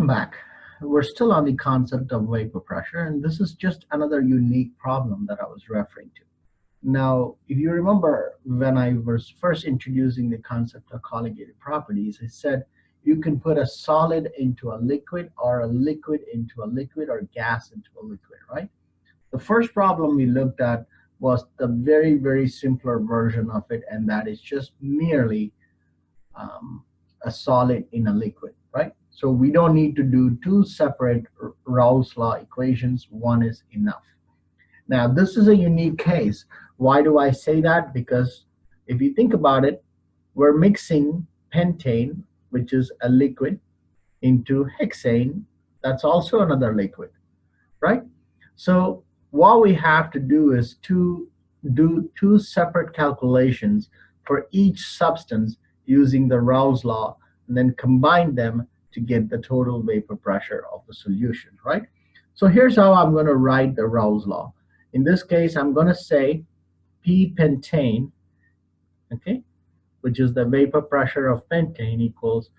Welcome back. We're still on the concept of vapor pressure, and this is just another unique problem that I was referring to. Now, if you remember when I was first introducing the concept of colligated properties, I said you can put a solid into a liquid or a liquid into a liquid or gas into a liquid, right? The first problem we looked at was the very, very simpler version of it, and that is just merely a solid in a liquid, right? So we don't need to do two separate Raoult's law equations. One is enough. Now, this is a unique case. Why do I say that? Because if you think about it, we're mixing pentane, which is a liquid, into hexane. That's also another liquid, right? So what we have to do is to do two separate calculations for each substance using the Raoult's law, and then combine them to get the total vapor pressure of the solution, right? So here's how I'm going to write the Raoult's law. In this case, I'm going to say P pentane, okay, which is the vapor pressure of pentane, equals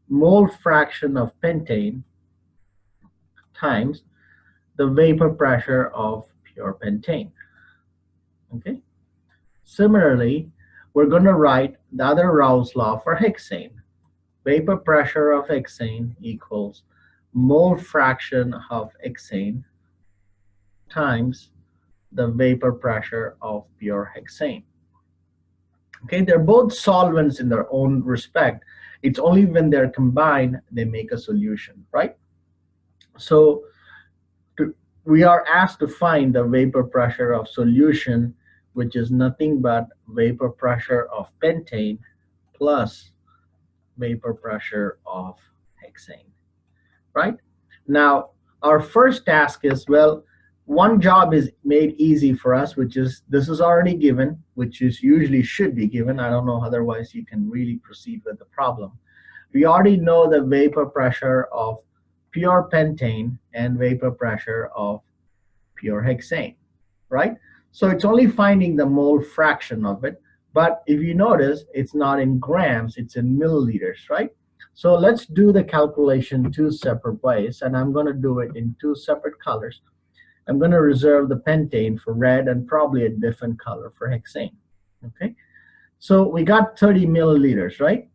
mole fraction of pentane times the vapor pressure of pure pentane. Okay. Similarly, we're going to write the other Raoult's law for hexane. Vapor pressure of hexane equals mole fraction of hexane times the vapor pressure of pure hexane. Okay, they're both solvents in their own respect. It's only when they're combined they make a solution, right? So we are asked to find the vapor pressure of solution, which is nothing but vapor pressure of pentane plus vapor pressure of hexane, right? Now, our first task is, well, one job is made easy for us, which is this is already given, which is usually should be given. I don't know, otherwise you can really proceed with the problem. We already know the vapor pressure of pure pentane and vapor pressure of pure hexane, right? So it's only finding the mole fraction of it. But if you notice, it's not in grams, it's in milliliters, right? So let's do the calculation two separate ways, and I'm going to do it in two separate colors. I'm going to reserve the pentane for red and probably a different color for hexane, okay? So we got 30 milliliters, right?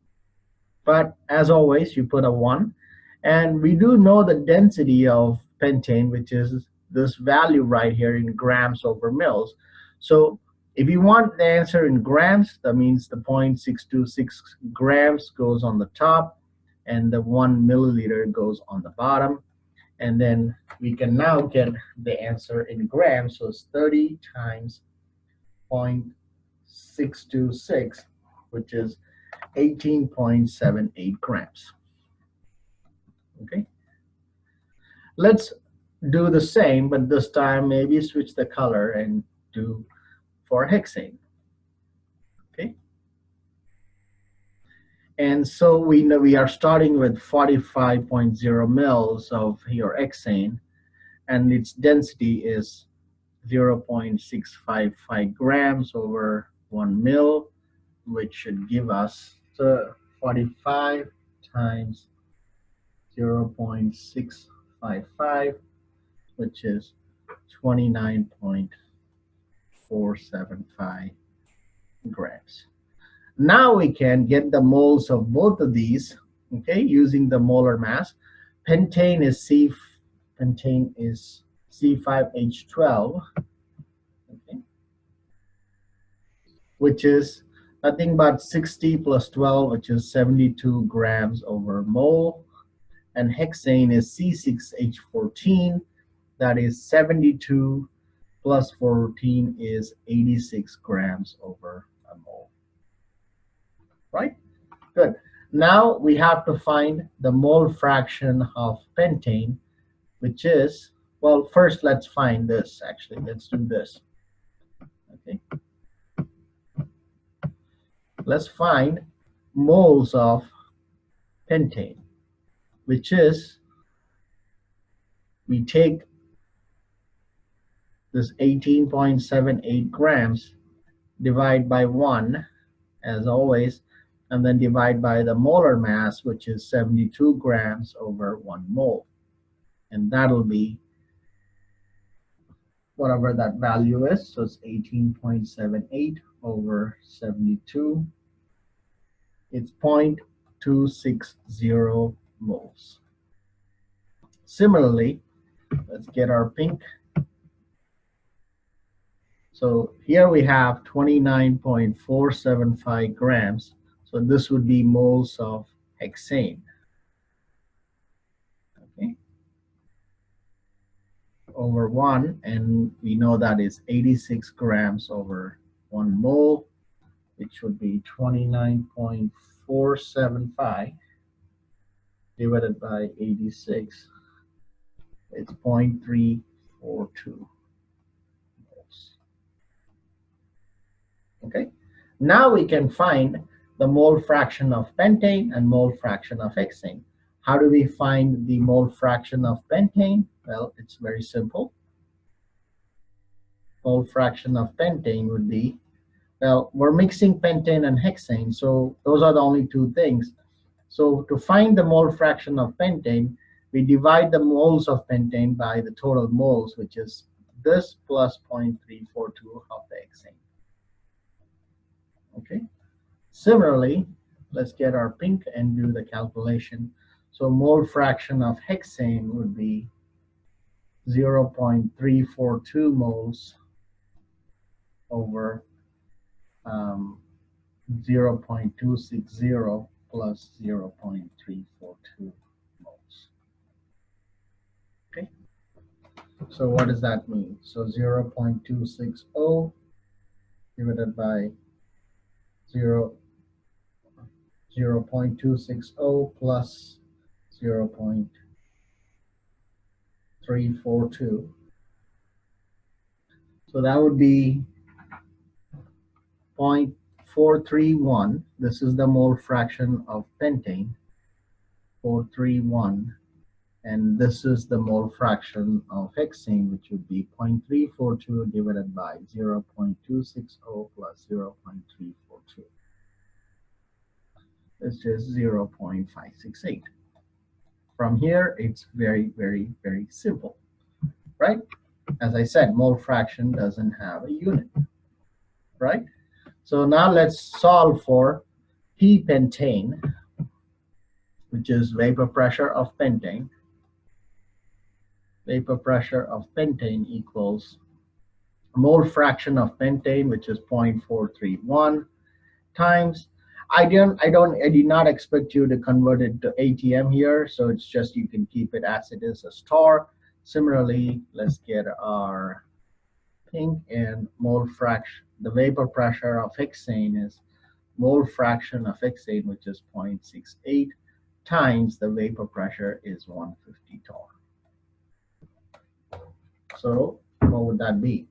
But as always, you put a 1. And we do know the density of pentane, which is this value right here in grams over mils. So if you want the answer in grams, that means the 0.626 grams goes on the top and the 1 milliliter goes on the bottom. And then we can now get the answer in grams. So it's 30 times 0.626, which is 18.78 grams. Okay. Let's do the same, but this time maybe switch the color and do for hexane. Okay. And so we know we are starting with 45.0 mils of your hexane, and its density is 0.655 grams over 1 mil, which should give us 45 times 0.655, which is 29.475 grams. Now we can get the moles of both of these, okay, using the molar mass. Pentane is C5H12, okay, which is nothing but 60 plus 12, which is 72 grams over mole. And hexane is C6H14, that is 72 plus 14 is 86 grams over a mole. Right? Good. Now we have to find the mole fraction of pentane, which is, well, first let's find this, actually. Let's do this. Okay. Let's find moles of pentane, which is, we take this 18.78 grams, divide by 1, as always, and then divide by the molar mass, which is 72 grams over 1 mole. And that'll be whatever that value is. So it's 18.78 over 72. It's 0.260 moles. Similarly, let's get our pink. So here we have 29.475 grams. So this would be moles of hexane. Okay. Over 1, and we know that is 86 grams over 1 mole, which would be 29.475 divided by 86. It's 0.342 moles. Okay, now we can find the mole fraction of pentane and mole fraction of hexane. How do we find the mole fraction of pentane? Well, it's very simple. Mole fraction of pentane would be, well, we're mixing pentane and hexane, so those are the only two things. So to find the mole fraction of pentane, we divide the moles of pentane by the total moles, which is this plus 0.342 of the hexane. Okay. Similarly, let's get our pink and do the calculation. So mole fraction of hexane would be 0.342 moles over 0.260 plus 0.342 moles. Okay, so what does that mean? So 0.260 divided by 0.260 plus 0.342. So that would be 0.431. This is the mole fraction of pentane, 431. And this is the mole fraction of hexane, which would be 0.342 divided by 0.260 plus 0.342. It's just 0.568. From here, it's very, very, very simple, right? As I said, mole fraction doesn't have a unit, right? So now let's solve for P-pentane, which is vapor pressure of pentane. Vapor pressure of pentane equals mole fraction of pentane, which is 0.431, times, I did not expect you to convert it to ATM here, so it's just you can keep it as it is, a star. Similarly, let's get our pink and mole fraction. The vapor pressure of hexane is mole fraction of hexane, which is 0.68, times the vapor pressure is 150 torr. So what would that be?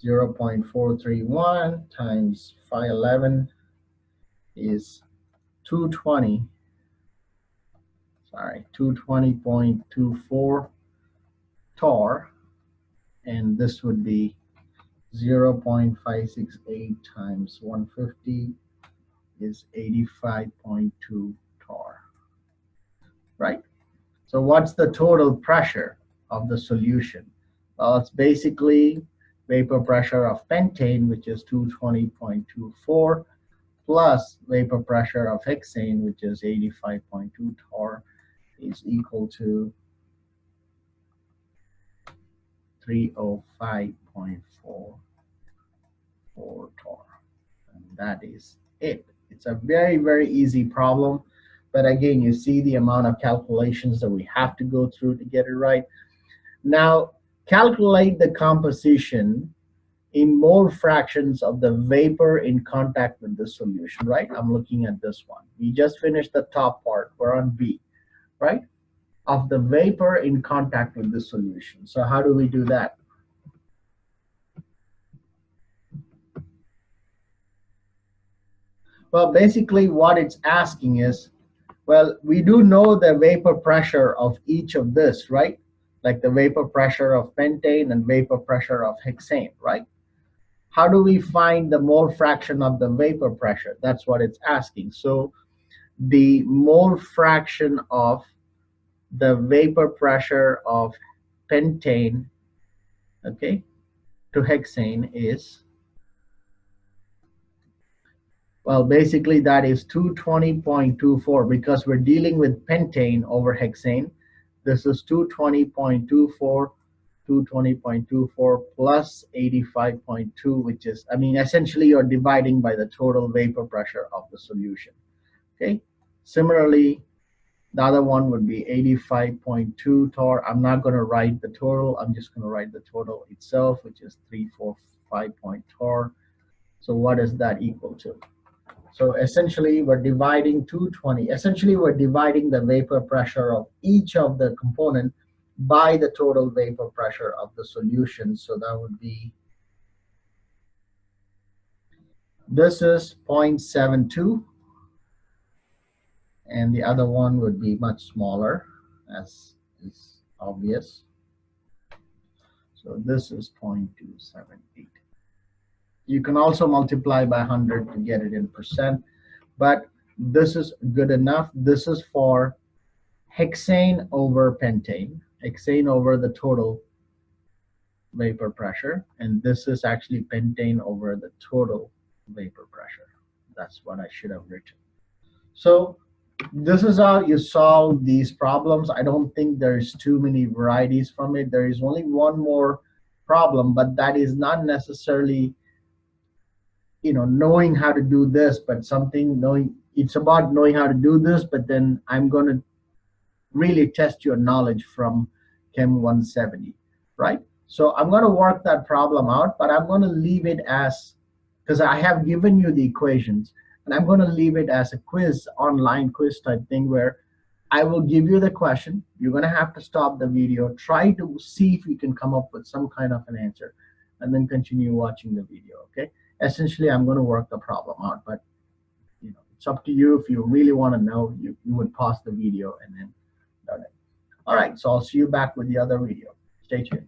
0.431 times 511 is 220.24 torr, and this would be 0.568 times 150 is 85.2 torr, right? So what's the total pressure of the solution? Well, it's basically vapor pressure of pentane, which is 220.24, plus vapor pressure of hexane, which is 85.2 torr, is equal to 305.44 torr. And that is it. It's a very, very easy problem. But again, you see the amount of calculations that we have to go through to get it right. Now, calculate the composition in mole fractions of the vapor in contact with the solution, right? I'm looking at this one. We just finished the top part. We're on B, right? Of the vapor in contact with the solution. So how do we do that? Well, basically what it's asking is, well, we do know the vapor pressure of each of this, right? Like the vapor pressure of pentane and vapor pressure of hexane, right? how do we find the mole fraction of the vapor pressure? That's what it's asking. So the mole fraction of the vapor pressure of pentane, okay, to hexane is, well, basically that is 220.24 because we're dealing with pentane over hexane. This is 220.24, 220.24 plus 85.2, which is, I mean, essentially you're dividing by the total vapor pressure of the solution. Okay. Similarly, the other one would be 85.2 torr. I'm not going to write the total. I'm just going to write the total itself, which is 345 point torr. So what is that equal to? So essentially, we're dividing 220. Essentially, we're dividing the vapor pressure of each of the component by the total vapor pressure of the solution. So that would be, this is 0.72. And the other one would be much smaller, as is obvious. So this is 0.278. You can also multiply by 100 to get it in percent, but this is good enough. This is for hexane over pentane, hexane over the total vapor pressure, and this is actually pentane over the total vapor pressure. That's what I should have written. So this is how you solve these problems. I don't think there's too many varieties from it. There is only one more problem, but that is not necessarily, you know, knowing how to do this, but something knowing, it's about knowing how to do this, but then I'm going to really test your knowledge from Chem 170, right? So I'm going to work that problem out, but I'm going to leave it as, because I have given you the equations, and I'm going to leave it as a quiz, online quiz type thing, where I will give you the question. You're going to have to stop the video, try to see if you can come up with some kind of an answer, and then continue watching the video, okay? Essentially, I'm going to work the problem out, but you know, it's up to you. If you really want to know, you would pause the video and then done it. All right, so I'll see you back with the other video. Stay tuned.